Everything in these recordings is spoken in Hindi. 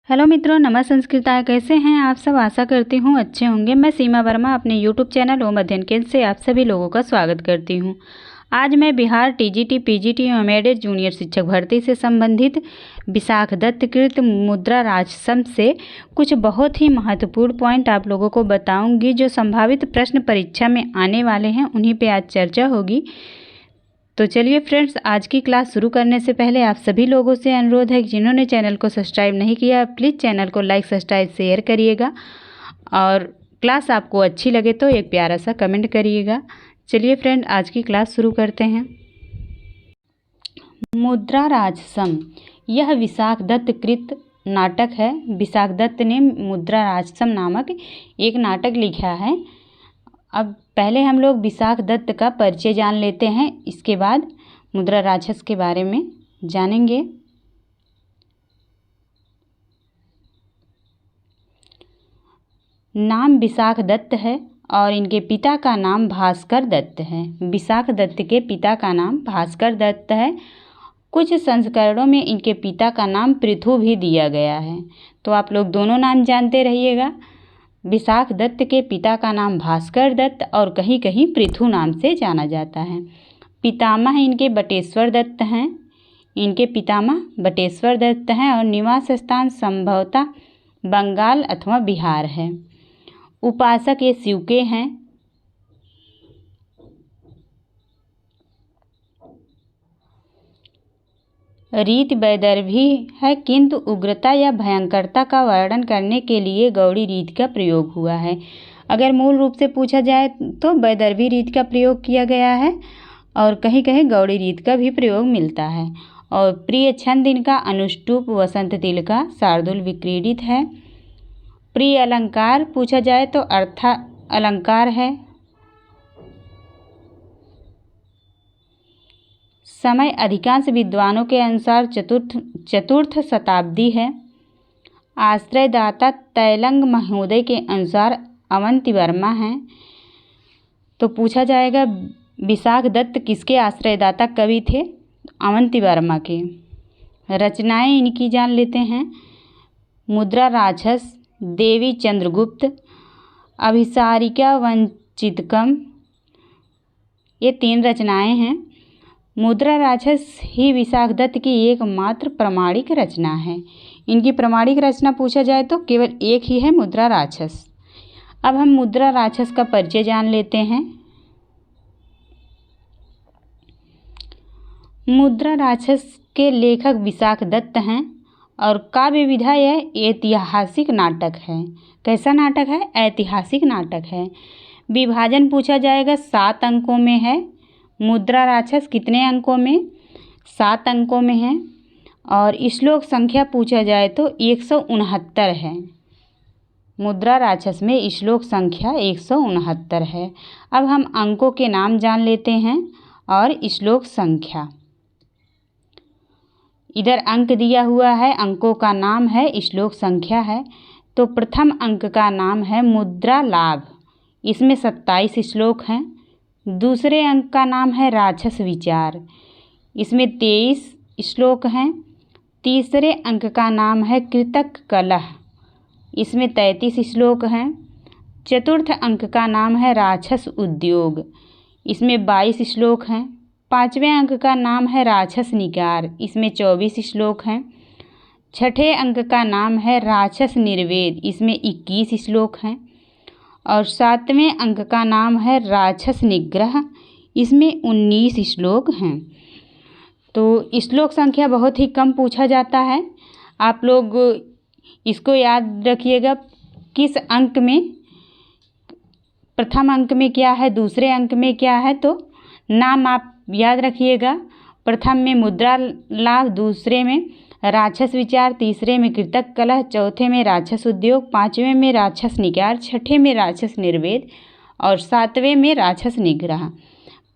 हेलो मित्रों, नमः संस्कृताय। कैसे हैं आप सब? आशा करती हूँ अच्छे होंगे। मैं सीमा वर्मा अपने यूट्यूब चैनल ओम अध्ययन केंद्र से आप सभी लोगों का स्वागत करती हूँ। आज मैं बिहार टीजीटी पीजीटी एवं एडेड जूनियर शिक्षक भर्ती से संबंधित विशाख दत्त कृत मुद्रा राजस्व से कुछ बहुत ही महत्वपूर्ण पॉइंट आप लोगों को बताऊँगी, जो संभावित प्रश्न परीक्षा में आने वाले हैं। उन्हीं पर आज चर्चा होगी। तो चलिए फ्रेंड्स, आज की क्लास शुरू करने से पहले आप सभी लोगों से अनुरोध है कि जिन्होंने चैनल को सब्सक्राइब नहीं किया, प्लीज़ चैनल को लाइक सब्सक्राइब शेयर करिएगा और क्लास आपको अच्छी लगे तो एक प्यारा सा कमेंट करिएगा। चलिए फ्रेंड, आज की क्लास शुरू करते हैं। मुद्रा राजस्व, यह विशाख दत्त कृत नाटक है। विशाख दत्त ने मुद्रा राजस्व नामक एक नाटक लिखा है। अब पहले हम लोग विशाख दत्त का परिचय जान लेते हैं, इसके बाद मुद्रा राजस्व के बारे में जानेंगे। नाम विशाख दत्त है और इनके पिता का नाम भास्कर दत्त है। विशाख दत्त के पिता का नाम भास्कर दत्त है। कुछ संस्करणों में इनके पिता का नाम पृथु भी दिया गया है, तो आप लोग दोनों नाम जानते रहिएगा। विशाख दत्त के पिता का नाम भास्कर दत्त और कहीं कहीं पृथु नाम से जाना जाता है। पितामह इनके बटेश्वर दत्त हैं। इनके पितामह बटेश्वर दत्त हैं और निवास स्थान संभवतः बंगाल अथवा बिहार है। उपासक ये शिव के हैं। रीत वैदर्भी है, किंतु उग्रता या भयंकरता का वर्णन करने के लिए गौड़ी रीत का प्रयोग हुआ है। अगर मूल रूप से पूछा जाए तो वैदर्भी रीत का प्रयोग किया गया है और कहीं कहीं गौड़ी रीत का भी प्रयोग मिलता है। और प्रिय छंद इनका अनुष्टुप, वसंत तिल का, शार्दुल विक्रीडित है। प्रिय अलंकार पूछा जाए तो अर्थ अलंकार है। समय अधिकांश विद्वानों के अनुसार चतुर्थ शताब्दी है। आश्रयदाता तैलंग महोदय के अनुसार अवंती वर्मा हैं। तो पूछा जाएगा विशाख दत्त किसके आश्रयदाता कवि थे? अवंती वर्मा के। रचनाएं इनकी जान लेते हैं। मुद्रा राजस्व, देवी चंद्रगुप्त, अभिसारिका वंचितकम, ये 3 रचनाएं हैं। मुद्रा राजस्व ही विशाख दत्त की एकमात्र प्रामाणिक रचना है। इनकी प्रामाणिक रचना पूछा जाए तो केवल एक ही है, मुद्रा राजस्व। अब हम मुद्रा राजस्व का परिचय जान लेते हैं। मुद्रा राजस्व के लेखक विशाख दत्त हैं और काव्य विधा यह ऐतिहासिक नाटक है। कैसा नाटक है? ऐतिहासिक नाटक है। विभाजन पूछा जाएगा 7 अंकों में है। मुद्रा राजस्व कितने अंकों में? 7 अंकों में है। और श्लोक संख्या पूछा जाए तो 169 है। मुद्रा राजस्व में श्लोक संख्या 169 है। अब हम अंकों के नाम जान लेते हैं और श्लोक संख्या। इधर अंक दिया हुआ है, अंकों का नाम है, श्लोक संख्या है। तो प्रथम अंक का नाम है मुद्रा लाभ, इसमें 27 श्लोक हैं। दूसरे अंक का नाम है राजस विचार, इसमें 23 श्लोक हैं। तीसरे अंक का नाम है कृतक कलह, इसमें 33 श्लोक हैं। चतुर्थ अंक का नाम है राक्षस उद्योग, इसमें 22 श्लोक हैं। पाँचवें अंक का नाम है राक्षस निकार, इसमें 24 श्लोक हैं। छठे अंक का नाम है राक्षस निर्वेद, इसमें 21 श्लोक हैं। और 7वें अंक का नाम है राक्षस निग्रह, इसमें 19 श्लोक हैं। तो श्लोक संख्या बहुत ही कम पूछा जाता है। आप लोग इसको याद रखिएगा, किस अंक में, प्रथम अंक में क्या है, दूसरे अंक में क्या है, तो नाम आप याद रखिएगा। प्रथम में मुद्रा लाभ, दूसरे में राक्षस विचार, तीसरे में कृतक कलह, चौथे में राक्षस उद्योग, 5वें में राक्षस निकार, 6ठे में राक्षस निर्वेद और 7वें में राक्षस निग्रह।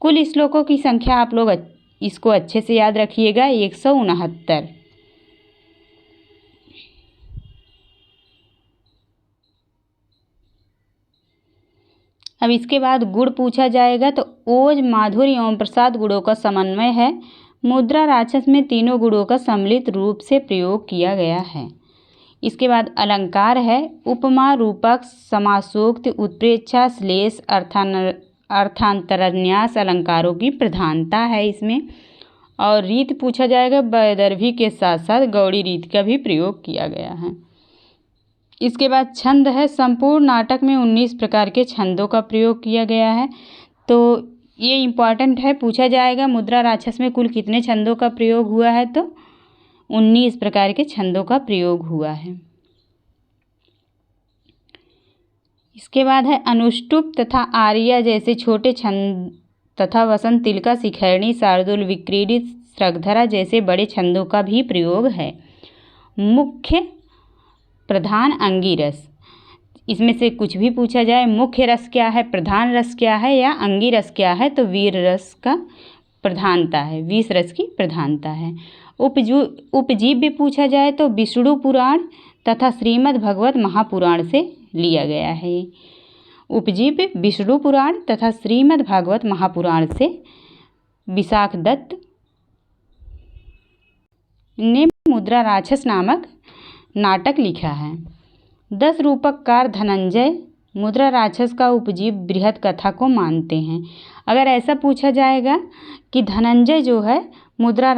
कुल श्लोकों की संख्या आप लोग इसको अच्छे से याद रखिएगा, 169। अब इसके बाद गुण पूछा जाएगा तो ओज, माधुर्य एवं प्रसाद गुणों का समन्वय है। मुद्रा राजस्व में तीनों गुणों का सम्मिलित रूप से प्रयोग किया गया है। इसके बाद अलंकार है उपमा, रूपक, समासोक्ति, उत्प्रेक्षा, श्लेष, अर्थांतरन्यास अलंकारों की प्रधानता है इसमें। और रीत पूछा जाएगा, वैदर्भी के साथ साथ गौड़ी रीत का भी प्रयोग किया गया है। इसके बाद छंद है, संपूर्ण नाटक में 19 प्रकार के छंदों का प्रयोग किया गया है। तो ये इम्पॉर्टेंट है, पूछा जाएगा मुद्रा राक्षस में कुल कितने छंदों का प्रयोग हुआ है, तो 19 प्रकार के छंदों का प्रयोग हुआ है। इसके बाद है अनुष्टुप तथा आर्या जैसे छोटे छंद तथा वसंत, तिलका, शिखरणी, शार्दूल, विक्रीडित, श्रगधरा जैसे बड़े छंदों का भी प्रयोग है। मुख्य, प्रधान, अंगी रस, इसमें से कुछ भी पूछा जाए, मुख्य रस क्या है, प्रधान रस क्या है या अंगी रस क्या है, तो वीर रस का प्रधानता है, 20 रस की प्रधानता है। उपजीव भी पूछा जाए तो विष्णु पुराण तथा श्रीमद् भगवत महापुराण से लिया गया है। उपजीव विष्णु पुराण तथा श्रीमद् भागवत महापुराण से विशाख दत्त ने मुद्रा राक्षस नामक नाटक लिखा है। 10 रूपककार धनंजय मुद्रा राक्षस का उपजीव बृहद कथा को मानते हैं। अगर ऐसा पूछा जाएगा कि धनंजय जो है मुद्रा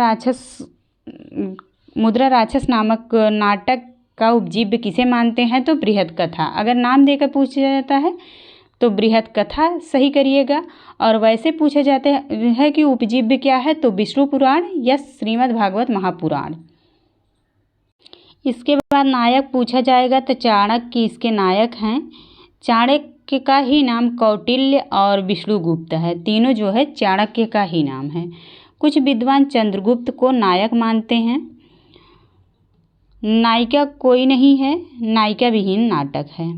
राक्षस नामक नाटक का उपजीव किसे मानते हैं, तो बृहद कथा। अगर नाम देकर पूछा जाता है तो बृहद कथा सही करिएगा। और वैसे पूछा जाता है कि उपजीव क्या है, तो विष्णु पुराण या श्रीमद् भागवत महापुराण। इसके बाद नायक पूछा जाएगा तो चाणक्य इसके नायक हैं। चाणक्य का ही नाम कौटिल्य और विष्णुगुप्त है, तीनों जो है चाणक्य का ही नाम है। कुछ विद्वान चंद्रगुप्त को नायक मानते हैं। नायिका कोई नहीं है, नायिका विहीन नाटक है।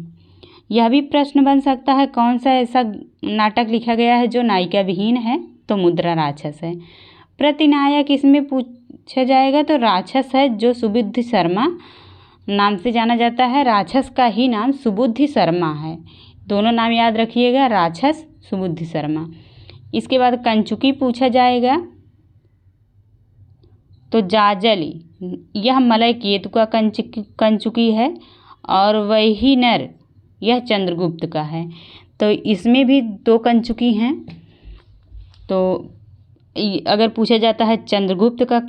यह भी प्रश्न बन सकता है कौन सा ऐसा नाटक लिखा गया है जो नायिका विहीन है, तो मुद्रा राक्षस है। प्रतिनायक इसमें पूछा जाएगा तो राक्षस है जो सुबुद्धि शर्मा नाम से जाना जाता है। राक्षस का ही नाम सुबुद्धि शर्मा है, दोनों नाम याद रखिएगा, राक्षस, सुबुद्धि शर्मा। इसके बाद कंचुकी पूछा जाएगा तो जाजली, यह मलय केतु का कंचुकी है और वही नर यह चंद्रगुप्त का है। तो इसमें भी 2 कंचुकी हैं। तो अगर पूछा जाता है चंद्रगुप्त का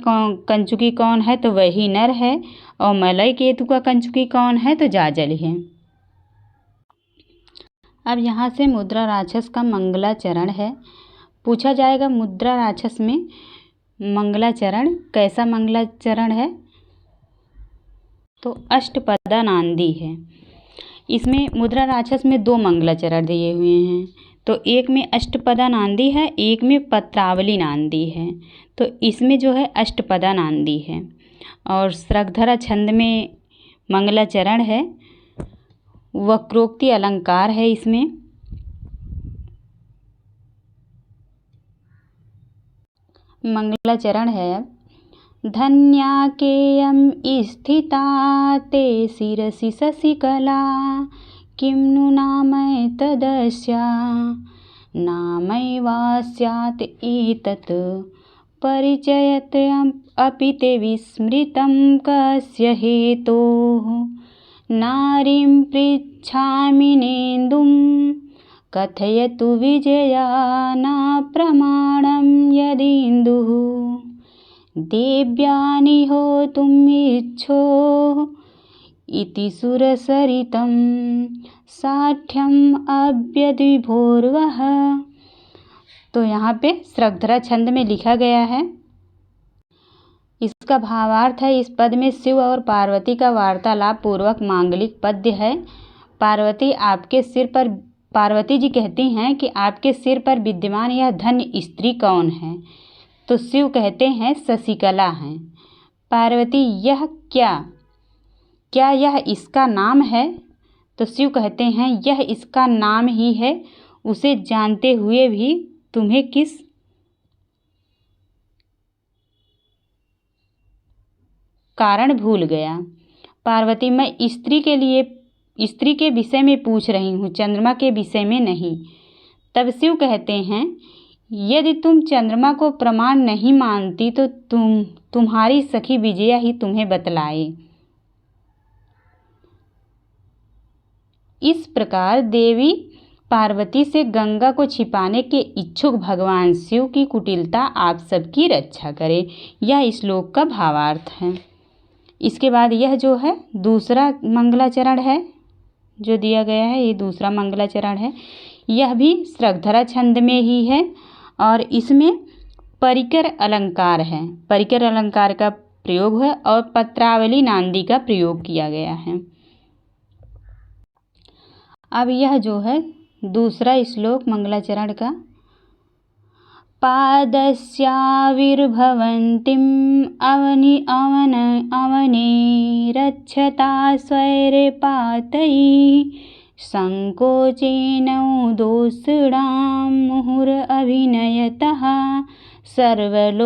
कंचुकी कौन है, तो वही नर है, और मलय केतु का कंचुकी कौन है, तो जाजली है। अब यहाँ से मुद्रा राक्षस का मंगलाचरण है। पूछा जाएगा मुद्रा राक्षस में मंगलाचरण कैसा मंगलाचरण है, तो अष्टपदा नांदी है। इसमें मुद्रा राक्षस में 2 मंगलाचरण दिए हुए हैं, तो एक में अष्टपदा नांदी है, एक में पत्रावली नांदी है। तो इसमें जो है अष्टपदा नांदी है। और श्रगधरा छंद में मंगलाचरण है, वक्रोक्ति अलंकार है इसमें। मंगलाचरण है अब, धन्या केयम स्थिता ते शिरसि शशिकला किं नु नामैतदस्या नामैवास्यात् एतत् परिचयत अपि ते विस्मृतं कस्य हेतोः नारीं पृच्छामि नेन्दुं कथयतु विजया न प्रमाणं यदीन्दुः देव्यानि होतुम् इच्छोः इति सुरसरितं साठ्यम् अव्यद्विभोर्वः। तो यहाँ पे श्रगधरा छंद में लिखा गया है। इसका भावार्थ है, इस पद में शिव और पार्वती का वार्तालाप पूर्वक मांगलिक पद्य है। पार्वती जी कहती हैं कि आपके सिर पर विद्यमान यह धन्य स्त्री कौन है, तो शिव कहते हैं शशिकला हैं। पार्वती, यह क्या यह इसका नाम है, तो शिव कहते हैं यह इसका नाम ही है, उसे जानते हुए भी तुम्हें किस कारण भूल गया। पार्वती, मैं स्त्री के विषय में पूछ रही हूँ, चंद्रमा के विषय में नहीं। तब शिव कहते हैं यदि तुम चंद्रमा को प्रमाण नहीं मानती तो तुम्हारी सखी विजया ही तुम्हें बतलाए। इस प्रकार देवी पार्वती से गंगा को छिपाने के इच्छुक भगवान शिव की कुटिलता आप सबकी रक्षा करे। यह श्लोक का भावार्थ है। इसके बाद यह जो है दूसरा मंगलाचरण है जो दिया गया है, ये दूसरा मंगलाचरण है। यह भी श्रद्धरा छंद में ही है और इसमें परिकर अलंकार है, परिकर अलंकार का प्रयोग है और पत्रावली नांदी का प्रयोग किया गया है। अब यह जो है दूसरा श्लोक मंगलाचरण का, पादस्याविर्भवन्तीम् अवने रक्षता स्वैरपातैः संकोचेन दोषडां मुहुरभिनयतः सर्वलोकातिगानं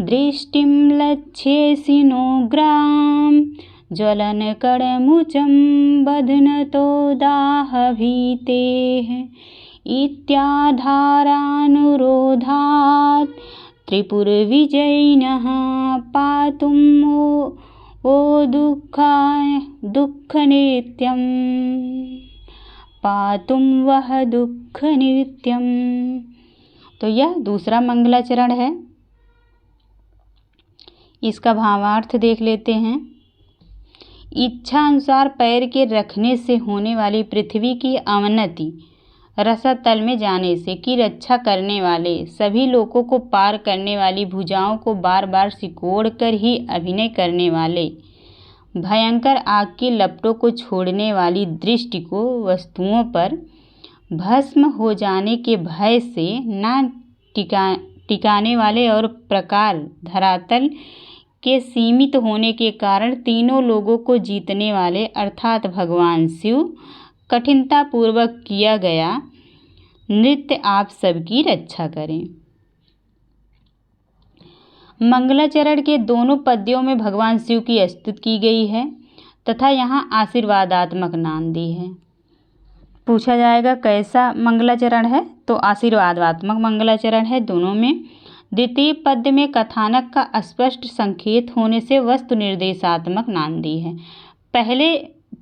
दृष्टिं लक्ष्येऽसिनोग्रां ज्वलनकड़मुचं बध्नतो दाहभीतेः इत्याधारानुरोधात् त्रिपुरविजयिनः पातुं ओ दुःखनित्यं पातुं वह दुःखनित्यं। तो यह दूसरा मंगलाचरण है। इसका भावार्थ देख लेते हैं। इच्छा अनुसार पैर के रखने से होने वाली पृथ्वी की अवनति, रसातल में जाने से की रक्षा करने वाले, सभी लोगों को पार करने वाली भुजाओं को बार बार सिकोड़ कर ही अभिनय करने वाले, भयंकर आग की लपटों को छोड़ने वाली दृष्टि को वस्तुओं पर भस्म हो जाने के भय से न टिकाने वाले और प्रकार धरातल के सीमित होने के कारण तीनों लोगों को जीतने वाले अर्थात भगवान शिव कठिनतापूर्वक किया गया नृत्य आप सबकी रक्षा करें। मंगलाचरण के दोनों पद्यों में भगवान शिव की स्तुति की गई है तथा यहाँ आशीर्वादात्मक नांदी है। पूछा जाएगा कैसा मंगलाचरण है, तो आशीर्वादात्मक मंगलाचरण है दोनों में। द्वितीय पद्य में कथानक का स्पष्ट संकेत होने से वस्तु निर्देशात्मक नांदी है।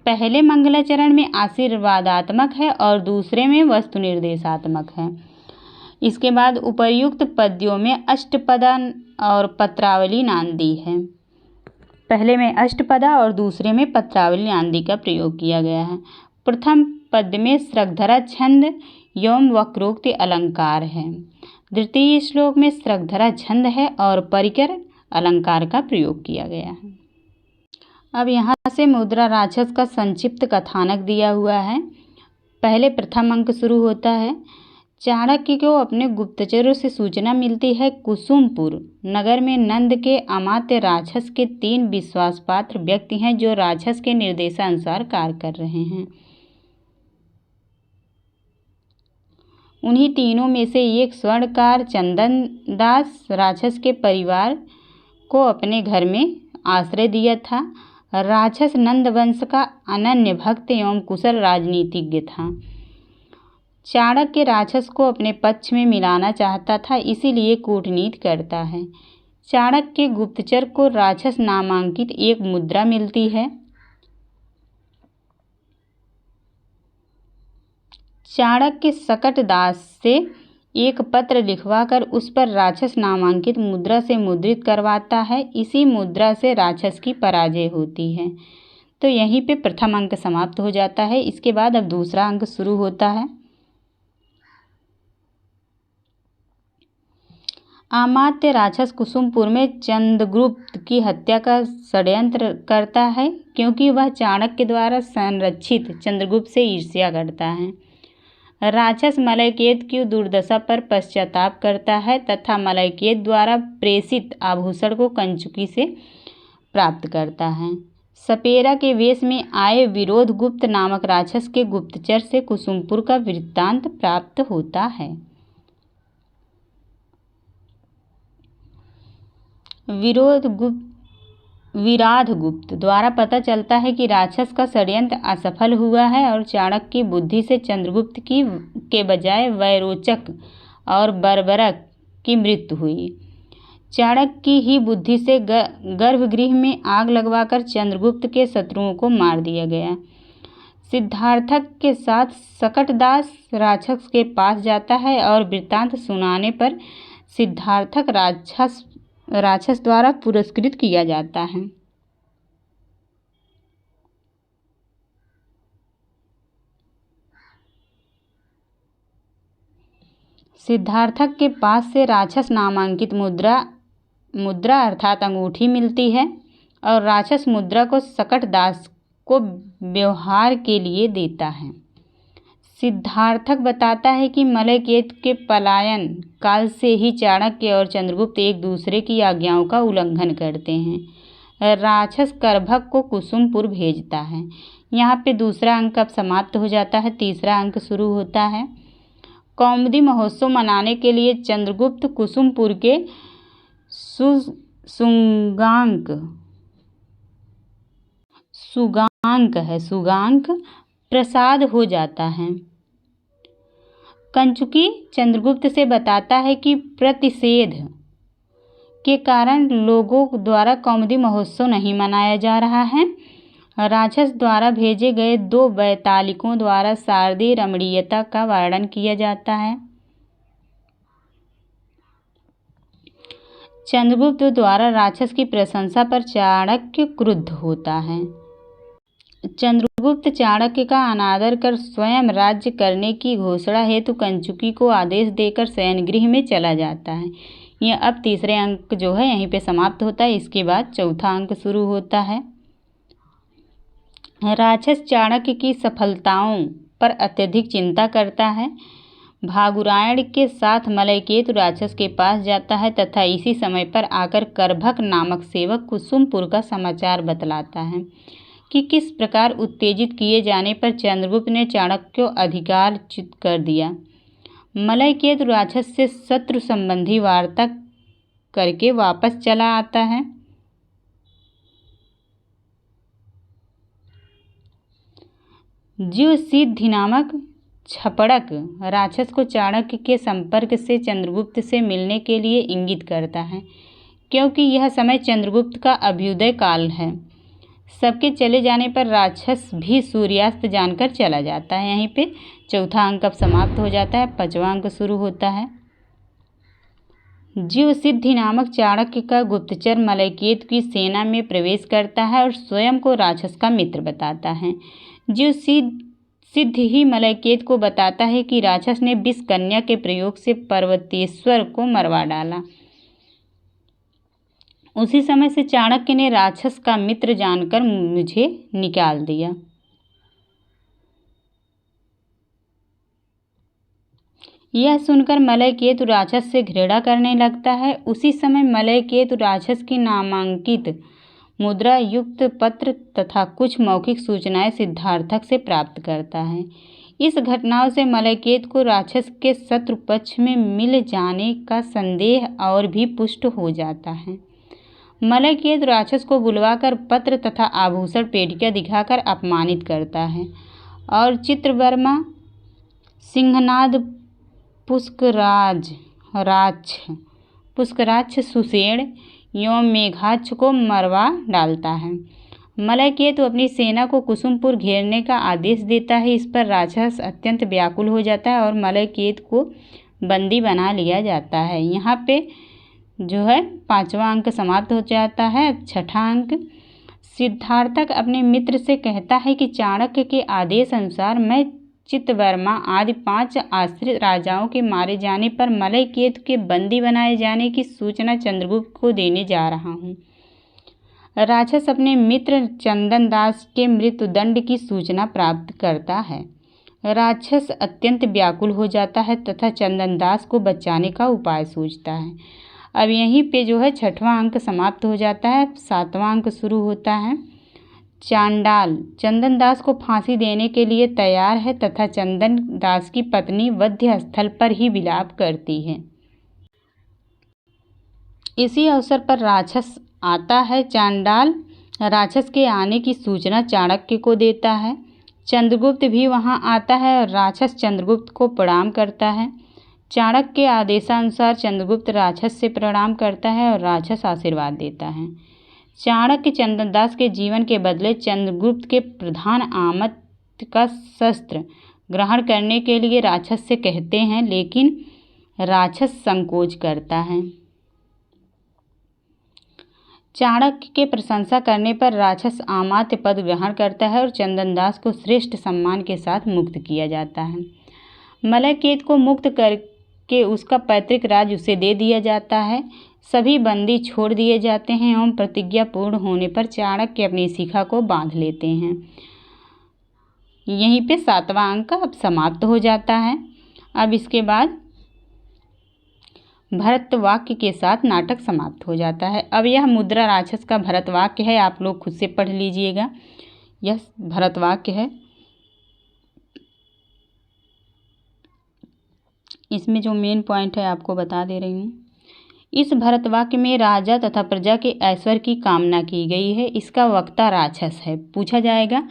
पहले मंगलाचरण में आशीर्वादात्मक है और दूसरे में वस्तु निर्देशात्मक है। इसके बाद उपर्युक्त पद्यों में अष्टपदा और पत्रावली नांदी है। पहले में अष्टपदा और दूसरे में पत्रावली नांदी का प्रयोग किया गया है। प्रथम पद्य में श्रद्धरा छंद एवं वक्रोक्ति अलंकार है। द्वितीय श्लोक में श्रद्धरा छंद है और परिकर अलंकार का प्रयोग किया गया है। अब यहाँ से मुद्रा राक्षस का संक्षिप्त कथानक दिया हुआ है। पहले प्रथम अंक शुरू होता है। चाणक्य को अपने गुप्तचरों से सूचना मिलती है कुसुमपुर नगर में नंद के अमात्य राक्षस के 3 विश्वासपात्र व्यक्ति हैं जो राक्षस के निर्देशानुसार कार्य कर रहे हैं। उन्हीं तीनों में से एक स्वर्णकार चंदन दास राक्षस के परिवार को अपने घर में आश्रय दिया था। राक्षस नंद वंश का अनन्य भक्त एवं कुशल राजनीतिज्ञ था। चाणक्य राक्षस को अपने पक्ष में मिलाना चाहता था, इसीलिए कूटनीति करता है। चाणक्य गुप्तचर को राक्षस नामांकित एक मुद्रा मिलती है। चाणक्य सकट दास से एक पत्र लिखवाकर उस पर राक्षस नामांकित मुद्रा से मुद्रित करवाता है। इसी मुद्रा से राक्षस की पराजय होती है। तो यहीं पे प्रथम अंक समाप्त हो जाता है। इसके बाद अब दूसरा अंक शुरू होता है। अमात्य राक्षस कुसुमपुर में चंद्रगुप्त की हत्या का षड्यंत्र करता है, क्योंकि वह चाणक्य द्वारा संरक्षित चंद्रगुप्त से ईर्ष्या करता है। राक्षस मलयकेत की दुर्दशा पर पश्चाताप करता है तथा मलयकेत द्वारा प्रेषित आभूषण को कंचुकी से प्राप्त करता है। सपेरा के वेश में आए विरोधगुप्त नामक राक्षस के गुप्तचर से कुसुमपुर का वृत्तांत प्राप्त होता है। विराधगुप्त द्वारा पता चलता है कि राक्षस का षड्यंत्र असफल हुआ है और चाणक्य की बुद्धि से चंद्रगुप्त के बजाय वैरोचक और बर्बरक की मृत्यु हुई। चाणक्य की ही बुद्धि से गर्भगृह में आग लगवाकर चंद्रगुप्त के शत्रुओं को मार दिया गया। सिद्धार्थक के साथ सकटदास राक्षस के पास जाता है और वृत्तांत सुनाने पर सिद्धार्थक राक्षस द्वारा पुरस्कृत किया जाता है। सिद्धार्थक के पास से राक्षस नामांकित मुद्रा अर्थात अंगूठी मिलती है और राक्षस मुद्रा को सकटदास को व्यवहार के लिए देता है। सिद्धार्थक बताता है कि मलयकेतु के पलायन काल से ही चाणक्य और चंद्रगुप्त एक दूसरे की आज्ञाओं का उल्लंघन करते हैं। राक्षस करभक को कुसुमपुर भेजता है। यहाँ पे दूसरा अंक अब समाप्त हो जाता है, तीसरा अंक शुरू होता है। कौमुदी महोत्सव मनाने के लिए चंद्रगुप्त कुसुमपुर के सुगांक प्रसाद हो जाता है। कंचुकी चंद्रगुप्त से बताता है कि प्रतिषेध के कारण लोगों द्वारा कौमुदी महोत्सव नहीं मनाया जा रहा है। राक्षस द्वारा भेजे गए 2 वैतालिकों द्वारा शारदीय रमणीयता का वर्णन किया जाता है। चंद्रगुप्त द्वारा राक्षस की प्रशंसा पर चाणक्य क्रुद्ध होता है। चंद्रगुप्त चाणक्य का अनादर कर स्वयं राज्य करने की घोषणा हेतु कंचुकी को आदेश देकर शयनगृह में चला जाता है। यह अब तीसरे अंक जो है यहीं पे समाप्त होता है। इसके बाद चौथा अंक शुरू होता है। राक्षस चाणक्य की सफलताओं पर अत्यधिक चिंता करता है। भागुरायण के साथ मलयकेतु राक्षस के पास जाता है तथा इसी समय पर आकर करभक नामक सेवक कुसुमपुर का समाचार बतलाता है कि किस प्रकार उत्तेजित किए जाने पर चंद्रगुप्त ने चाणक्य को अधिकारच्युत कर दिया। मलयकेतु राक्षस से शत्रु संबंधी वार्ता करके वापस चला आता है। ज्युसिद्धि नामक छपड़क राक्षस को चाणक्य के संपर्क से चंद्रगुप्त से मिलने के लिए इंगित करता है, क्योंकि यह समय चंद्रगुप्त का अभ्युदय काल है। सबके चले जाने पर राक्षस भी सूर्यास्त जानकर चला जाता है। यहीं पे चौथा अंक अब समाप्त हो जाता है, पांचवा अंक शुरू होता है। ज्युसिद्धि नामक चाणक्य का गुप्तचर मलयकेतु की सेना में प्रवेश करता है और स्वयं को राक्षस का मित्र बताता है। ज्युसिद्धि ही मलयकेतु को बताता है कि राक्षस ने विष कन्या के प्रयोग से पर्वतेश्वर को मरवा डाला। उसी समय से चाणक्य ने राक्षस का मित्र जानकर मुझे निकाल दिया। यह सुनकर मलयकेतु राक्षस से घृणा करने लगता है। उसी समय मलयकेतु राक्षस की नामांकित मुद्रा युक्त पत्र तथा कुछ मौखिक सूचनाएं सिद्धार्थक से प्राप्त करता है। इस घटनाओं से मलयकेतु को राक्षस के शत्रु पक्ष में मिल जाने का संदेह और भी पुष्ट हो जाता है। मलयकेतु राक्षस को बुलवाकर पत्र तथा आभूषण पेटिका दिखाकर अपमानित करता है और चित्रवर्मा, सिंहनाद, पुष्कराक्ष, सुषेण एवं मेघाक्ष को मरवा डालता है। मलयकेतु अपनी सेना को कुसुमपुर घेरने का आदेश देता है। इस पर राक्षस अत्यंत व्याकुल हो जाता है और मलयकेतु को बंदी बना लिया जाता है। यहाँ पे जो है पांचवा अंक समाप्त हो जाता है। छठा अंक, सिद्धार्थक अपने मित्र से कहता है कि चाणक्य के आदेश अनुसार मैं चित्तवर्मा आदि 5 आश्रित राजाओं के मारे जाने पर मलयकेतु के बंदी बनाए जाने की सूचना चंद्रगुप्त को देने जा रहा हूँ। राक्षस अपने मित्र चंदनदास के मृत्युदंड की सूचना प्राप्त करता है। राक्षस अत्यंत व्याकुल हो जाता है तथा चंदनदास को बचाने का उपाय सोचता है। अब यहीं पे जो है छठवां अंक समाप्त हो जाता है, सातवां अंक शुरू होता है। चांडाल चंदनदास को फांसी देने के लिए तैयार है तथा चंदनदास की पत्नी वध्य स्थल पर ही विलाप करती है। इसी अवसर पर राक्षस आता है। चांडाल राक्षस के आने की सूचना चाणक्य को देता है। चंद्रगुप्त भी वहां आता है और राक्षस चंद्रगुप्त को प्रणाम करता है। चाणक्य के आदेशानुसार चंद्रगुप्त राक्षस से प्रणाम करता है और राक्षस आशीर्वाद देता है। चाणक्य चंदनदास के जीवन के बदले चंद्रगुप्त के प्रधान आमत का शस्त्र ग्रहण करने के लिए राक्षस से कहते हैं, लेकिन राक्षस संकोच करता है। चाणक्य के प्रशंसा करने पर राक्षस अमात्य पद ग्रहण करता है और चंदनदास को श्रेष्ठ सम्मान के साथ मुक्त किया जाता है। मलयकेत को मुक्त करके उसका पैतृक राज उसे दे दिया जाता है। सभी बंदी छोड़ दिए जाते हैं एवं प्रतिज्ञा पूर्ण होने पर चाणक्य अपनी शिखा को बांध लेते हैं। यहीं पे 7वां अंक अब समाप्त हो जाता है। अब इसके बाद भरत वाक्य के साथ नाटक समाप्त हो जाता है। अब यह मुद्रा राक्षस का भरत वाक्य है, आप लोग खुद से पढ़ लीजिएगा। यह भरत वाक्य है। इसमें जो मेन पॉइंट है आपको बता दे रही हूँ। इस भरत वाक्य में राजा तथा प्रजा के ऐश्वर्य की कामना की गई है। इसका वक्ता राक्षस है। पूछा जाएगा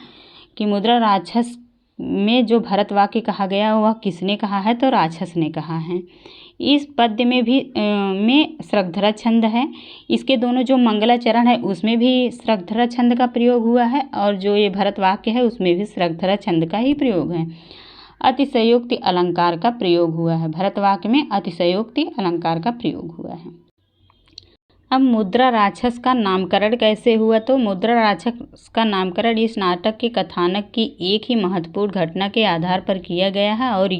कि मुद्रा राक्षस में जो भरत वाक्य कहा गया वह किसने कहा है, तो राक्षस ने कहा है। इस पद्य में भी श्रगधरा छंद है। इसके दोनों जो मंगलाचरण है उसमें भी श्रगधरा छंद का प्रयोग हुआ है और जो ये भरत वाक्य है उसमें भी श्रगधरा छंद का ही प्रयोग है। अतिशयोक्ति अलंकार का प्रयोग हुआ है। भरत वाक्य में अतिशयोक्ति अलंकार का प्रयोग हुआ है। अब मुद्रा राक्षस का नामकरण कैसे हुआ, तो मुद्रा राक्षस का नामकरण इस नाटक के कथानक की एक ही महत्वपूर्ण घटना के आधार पर किया गया है और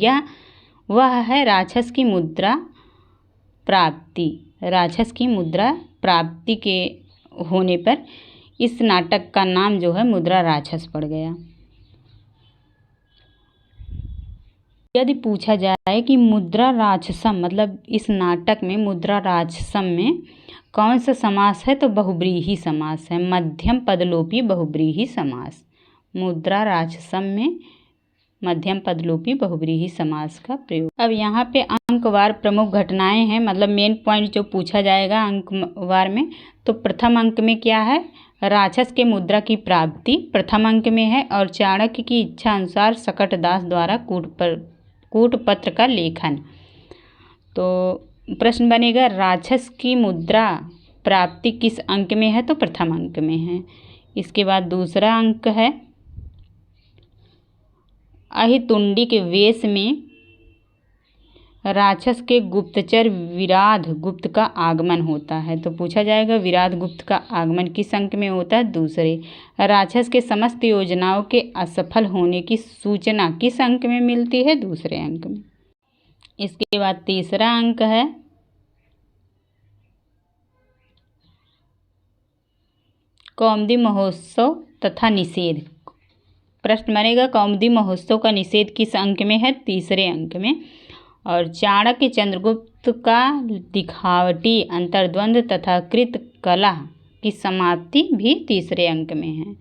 वह है राक्षस की मुद्रा प्राप्ति। राक्षस की मुद्रा प्राप्ति के होने पर इस नाटक का नाम जो है मुद्रा राक्षस पड़ गया। यदि पूछा जाए कि मुद्रा राक्षसम मतलब इस नाटक में मुद्रा राक्षसम में कौन सा समास है, तो बहुब्रीहि समास है। मध्यम पदलोपी बहुब्रीहि समास। मुद्रा राक्षसम में मध्यम पदलोपी बहुब्रीहि समास का प्रयोग। अब यहाँ पे अंकवार प्रमुख घटनाएं हैं, मतलब मेन पॉइंट जो पूछा जाएगा अंकवार में। तो प्रथम अंक में क्या है, राक्षस के मुद्रा की प्राप्ति प्रथम अंक में है और चाणक्य की इच्छा अनुसार सकटदास द्वारा कूटपत्र का लेखन। तो प्रश्न बनेगा राक्षस की मुद्रा प्राप्ति किस अंक में है, तो प्रथम अंक में है। इसके बाद दूसरा अंक है अहितुंडी के वेश में राक्षस के गुप्तचर विराध गुप्त का आगमन होता है। तो पूछा जाएगा विराध गुप्त का आगमन किस अंक में होता है, दूसरे। राक्षस के समस्त योजनाओं के असफल होने की सूचना किस अंक में मिलती है, दूसरे अंक में। इसके बाद तीसरा अंक है कौमुदी महोत्सव तथा निषेध। प्रश्न बनेगा कौमुदी महोत्सव का निषेध किस अंक में है, तीसरे अंक में। और चाणक्य चंद्रगुप्त का दिखावटी अंतर्द्वंद तथा कृत कला की समाप्ति भी तीसरे अंक में है।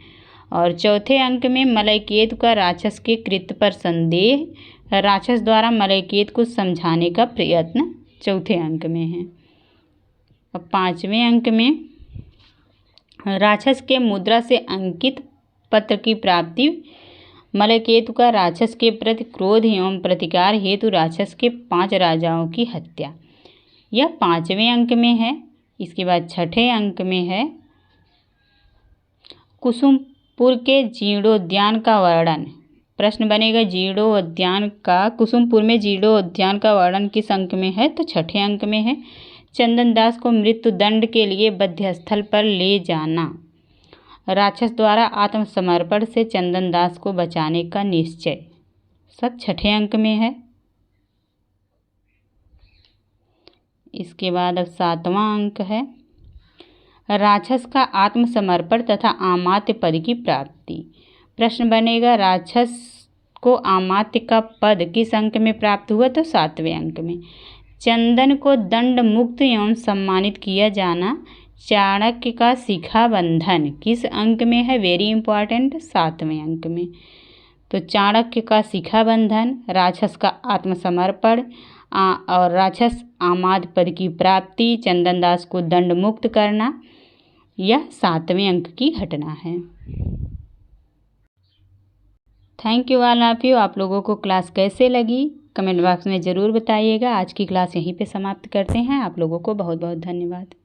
और चौथे अंक में मलयकेत का राक्षस के कृत्य पर संदेह, राक्षस द्वारा मलयकेत को समझाने का प्रयत्न चौथे अंक में है। अब पांचवें अंक में राक्षस के मुद्रा से अंकित पत्र की प्राप्ति, मलयकेतु का राक्षस के प्रति क्रोध एवं प्रतिकार हेतु राक्षस के 5 राजाओं की हत्या, यह 5वें अंक में है। इसके बाद छठे अंक में है कुसुमपुर के जीर्णोद्यान का वर्णन। प्रश्न बनेगा जीर्णोद्यान का कुसुमपुर में जीर्णोद्यान का वर्णन किस अंक में है, तो छठे अंक में है। चंदनदास को मृत्यु दंड के लिए बद्ध स्थल पर ले जाना, राक्षस द्वारा आत्मसमर्पण से चंदनदास को बचाने का निश्चय, सब छठे अंक में है। इसके बाद अब 7वां अंक है राक्षस का आत्मसमर्पण तथा अमात्य पद की प्राप्ति। प्रश्न बनेगा राक्षस को अमात्य का पद किस अंक में प्राप्त हुआ, तो 7वें अंक में। चंदन को दंड मुक्त एवं सम्मानित किया जाना, चाणक्य का शिखा बंधन किस अंक में है, वेरी इंपॉर्टेंट, 7वें अंक में। तो चाणक्य का शिखा बंधन, राक्षस का आत्मसमर्पण और राक्षस अमात्य पद की प्राप्ति, चंदनदास को दंड मुक्त करना, यह 7वें अंक की घटना है। Thank you all of you. आप लोगों को क्लास कैसे लगी कमेंट बॉक्स में ज़रूर बताइएगा। आज की क्लास यहीं पे समाप्त करते हैं। आप लोगों को बहुत बहुत धन्यवाद।